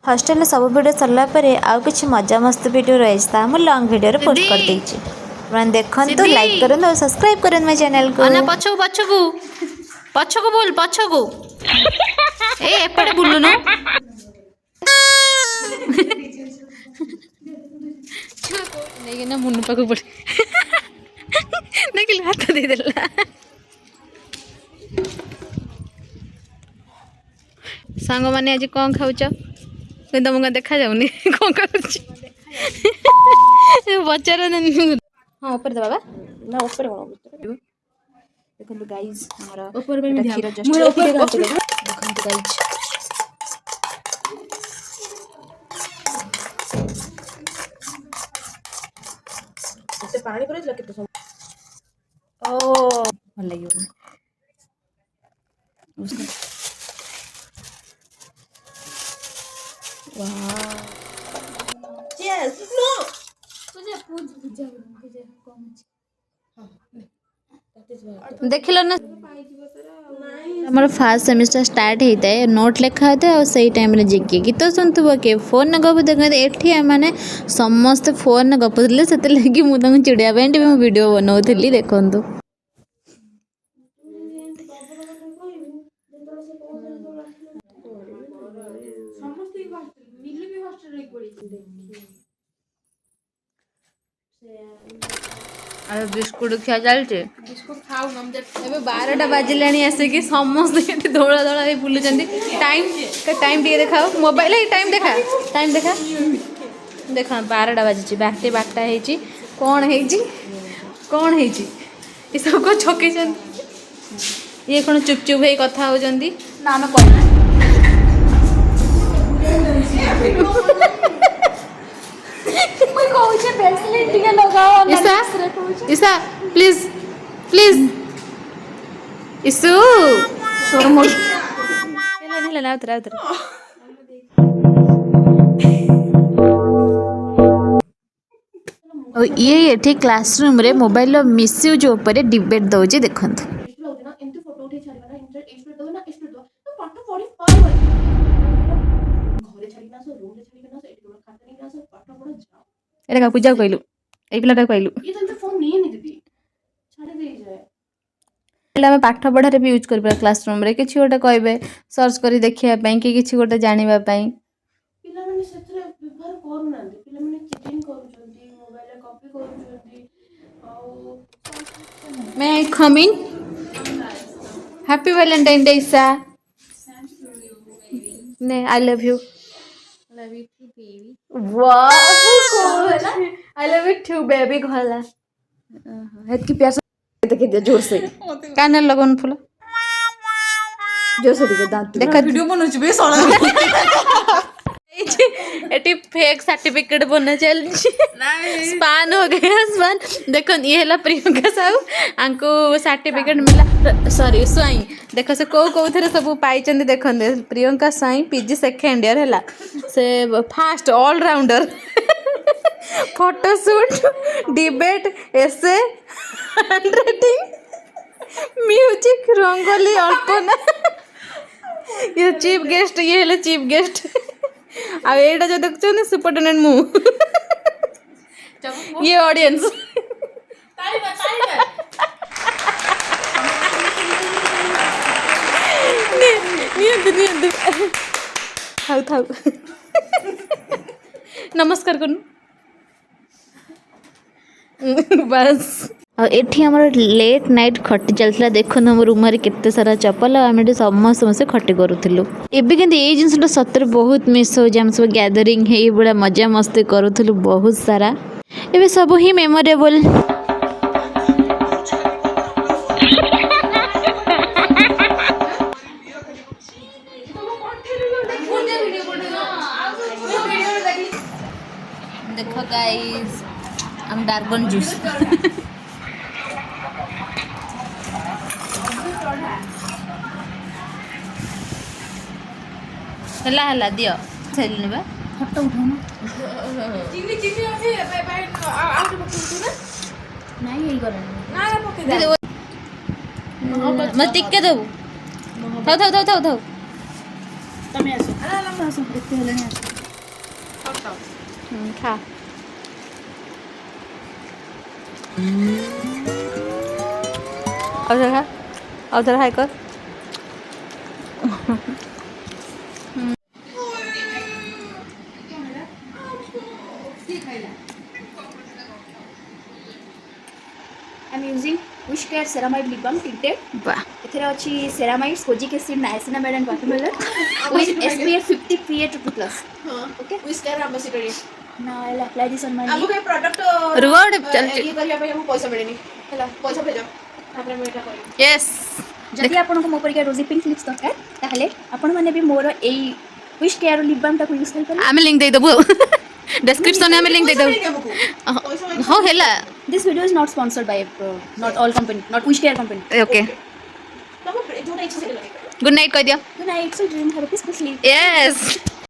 Hostel सब video सरला परे आउ किछि मजा मस्त वीडियो रहिस्ता हम लॉन्ग वीडियो रे पोस्ट कर देछि मन देखंतु लाइक करन और सब्सक्राइब करन my चैनल को अना पछको बोल पछको ए एपटे बुल्लुनु नहीं ना मुन्नु पाक पड़ देखिल हाथ दे देला सांग माने आज कौन खाऊच तुमको देखा जाऊनी कौन खाऊच पचार हाँ ऊपर दे बाबा ना ऊपर कोन देखंतु गाइस हमरा ऊपर पे खीर जस्ट देखंतु गाइस से पानी करे लगे तो ओ भल लगियो उसका वाह यस नो तुझे पूजा कम देखिल ना हमारा फास्ट सेमिस्टर स्टार्ट होता है नोट लिखा होता है और सही टाइम रे जिके गीत सुनथुब के फोन न गप देखते एठी माने समस्त फोन न गपुले से लगी मुझे चिड़िया पे वीडियो बनाऊली देखु अरे बिस्कुट खिया चलचे बिस्कुट खाऊ हम एबे 12टा बाजिलानी आसे समस्त धोला धोला बुलुं टाइम टे देखाओ मोबाइल टाइम देखा देखा 12टा बाजी बारटा कौन है सब को छके ये कौन चुप है कथा हो ना ईसा प्लीज इसु ये क्लासरूम रे मोबाइल मिसयूज ऊपर डिबेट दौजे देखंतु एटा पूजा कहलु ए पिलाटा कहलु पाठ पढ़ारे भी यूज कर क्लासरूम रे किछि गोटे कहबे सर्च करी देखिया पई कि किछि गोटे जानिबा पई May I come in? Happy Valentine Day, Isa. Ne, I love you. love you too baby Wow, so cool. I love you too, baby. घोला हेत की प्यार से देख दे जोर से कान लगन फुल जोर से देखो दांत देखा वीडियो बनउछ बे सळा एटी फेक सर्टिफिकेट बना चल स्पान हो गया स्पान देखो ये है प्रियंका साहू आंको सर्टिफिकेट मिला सॉरी स्वाई देखो से कौ थे सब पाई देख प्रियंका स्वाई पीजी सेकेंड ईयर है से फास्ट ऑलराउंडर फोटोशूट डिबेट एसे हैंडराइटिंग म्यूजिक रंगोली अल्पना ये चीफ गेस्ट ये है चीफ गेस्ट आ एटा जो देखछन सुपरटेंडेंट मु ये ऑडियंस थाउ नमस्कार करू बस एठी हमर लेट नाइट खटी चलता देखो हम रूम रे केते सारा चप्पल आम समस्त खटी करूँ एबे किंतु ये जिनसा सतरे बहुत मिस हो हम सब गैदरिंग है बड़ा मजा मस्ती करूँ बहुत सारा एबे सब ही मेमोरेबल देखो गाइस हम डार्गन जूस हला दियो चल नेबा फोटो उठाना चिनी अभी आउट पकड़ ना नहीं यही कर ना पकड़ दे मत टिक के दो थाउ थाउ थाउ थाउ थाउ तमे आसो अरे लम्बा आसो देखते हेले आसो खा और खा और हाय कर I'm using Wish Care Ceramide Lip Balm Tinted. वाह एथेरे अछि ceramide, kojic acid, niacinamide and watermelon with SPF 50 PA++. Okay. Wish Care ambassador Now I'll apply this on my हमको lip. ये प्रोडक्ट रिवॉर्ड चल ये करिया पे हमको पैसा मिलेनी हैला पैसा भेजो तापर मैं एटा करी यस जदि आपनको मो परिका रोजी पिंक लिप्स दरकार ताहले आपण माने भी मोर एई Wish Care लिप बाम टाको यूज कर आमे लिंक दे देबो डिस्क्रिप्शन में आमे लिंक दे देबो हमको हो हेला This video is not sponsored by not all company, not Wish Care company. Okay हमको जोटा इच्छा से लगे गुड नाइट कह दियो Good night, sweet dreams, have a peaceful sleep. Yes